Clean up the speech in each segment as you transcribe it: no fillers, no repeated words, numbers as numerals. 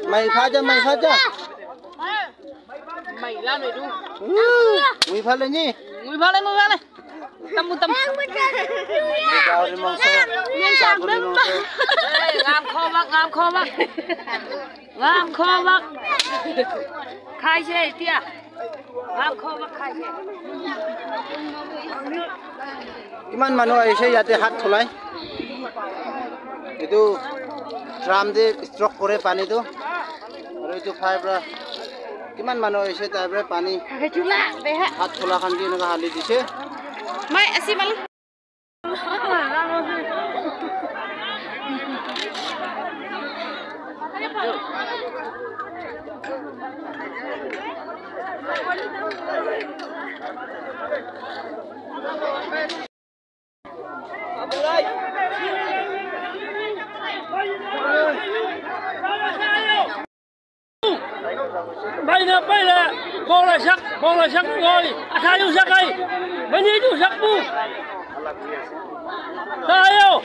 Mày pha cho mày ra mày đu mày pha lên nhỉ mày pha lên tâm chào đi mong sao ngam kho bác khai xe tia ngam kho bác khai xe kiman manu aise yate hat tholai itu drum de stroke kore pani tu aru itu fiber kiman manu aise tabre pani hat thola khan ki naga hali dise mai asi mal bây là bò là sắc rồi thay du sắc đây bây giờ du sắc bu sao yêu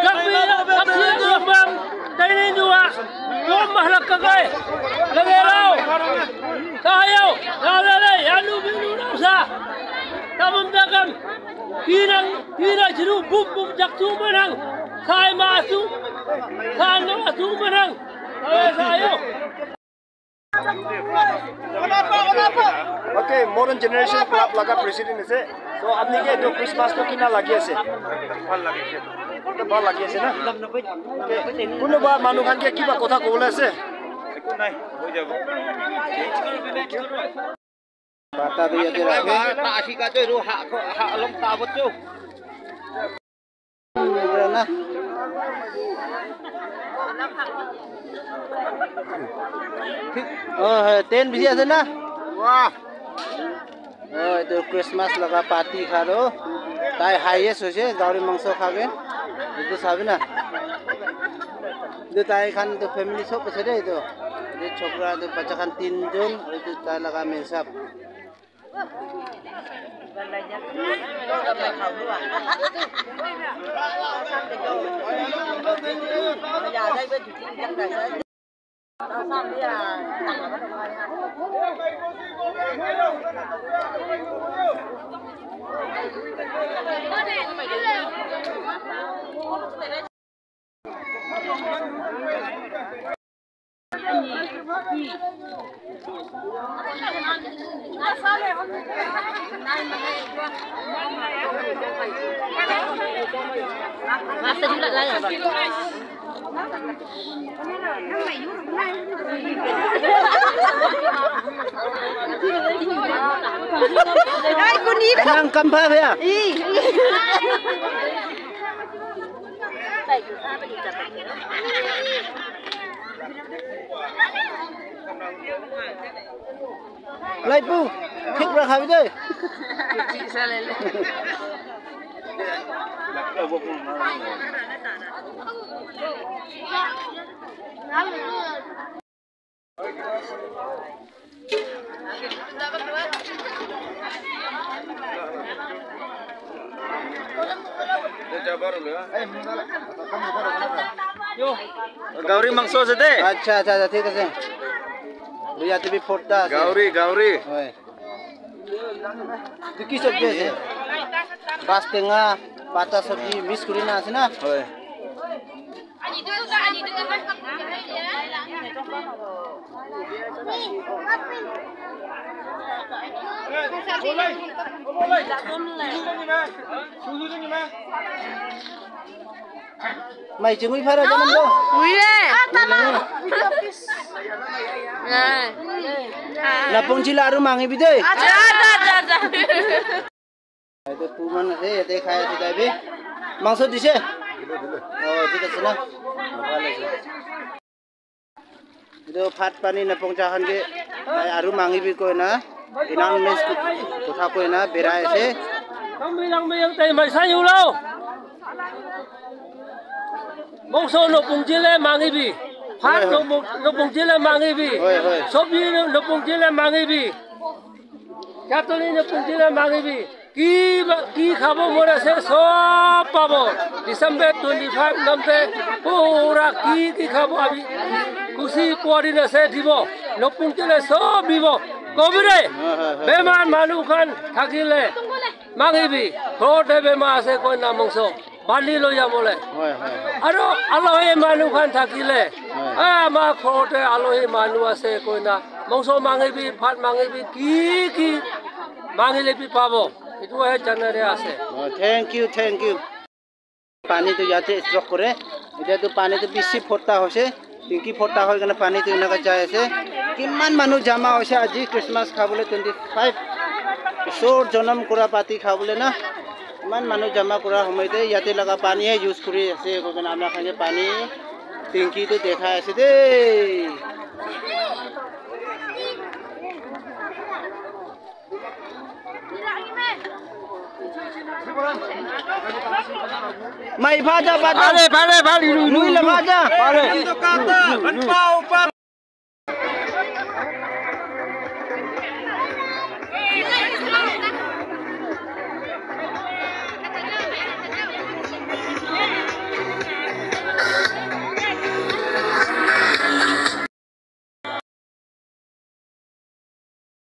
sắc bi sắc xia được bang đây nên du à gom mà là cái là nghe đâu sao yêu ra đây anh du bi đâu sa kamu dagang hirang jeru bum jak tu menang khai ma su khan no tu menang sao yêu Okay, modern generation club laga president ase. So apni ke to Christmas to kina lagi ase. Bhal lagi ase na. Kuno ba manu khan ke kiba kotha kobole ase. Ekku nai hoi jabo. bata bi yate rakhe Ta ashi ka to ru ha alom ta botcho. na ten bisi ase na Wah. itu Christmas laga party kharo tai highest hoise gauri mangso khage itu sabi na itu tai khan itu family shop ase de itu chokra itu bacha khan 3 jon itu tai laga mensap masa juga lah ya Pak. ai con đi đang cầm phá vậy à lại bu thích ra khai đây Chị sao lên Gauri mangso se de. अच्छा ठीक है भैया तो भी फोड़ता है Gauri. ओए की सब्जी है बास टेंगा पाता सब्जी मिक्स करी ना है ना ओए mày chứng minh phải rồi cho mình đâu ui là phong chỉ là mang cái đấy dạ itu tuman thế để khai thì đây biết mang số đi xe đi cái nào itu phat pani na phong cha khan ke aru mangi bi koi na inan mes kotha koi na berai se Lang bilang tay mai sa yu lo. Mong so no pung jile mangi bi. Phat no pung jile mangi bi. Sobi no pung jile mangi bi. Katoli no pung jile mangi bi. কি খাব মন আছে সব পাব December 25 নামতে পুরা কি খাব আমি খুশি পড়ি আছে দিব নপুনকে সব দিব কবিরে বেমার মানুহ খান থাকিলে মাগিবি ঘৰতে বেমাৰ আছে কই না মাংস বালি লৈ যাবলে আৰু আলহী মানুহ খান থাকিলে আমাৰ ঘৰতে আলহী মানুহ আছে কই না মাংস মাগিবি ভাত মাগিবি কি মাগিলে পাব এটো জানাৰে আছে থ্যাংক ইউ পানীটো ইয়াতে ষ্টক কৰে এতিয়াতো পানীটো বেছি ফটা হৈছে টিংকি ফটা হৈ কাৰণে পানীটো এনেকৈ যাই আছে কিমান মানুহ জমা হৈছে আজি ক্ৰিছমাছ খাবলৈ 25 ঈশ্বৰ জন্ম কৰা পাতি খাবলৈ না ইমান মানুহ জমা কৰাৰ সময়তে ইয়াতে লগা পানীহে ইউজ কৰি আছে কাৰণ আমাৰ খানে পানী টিংকিটো দেখাই আছে দেই Mai baca. Pare. Lui la baca. Pare. Itu kata, ban pau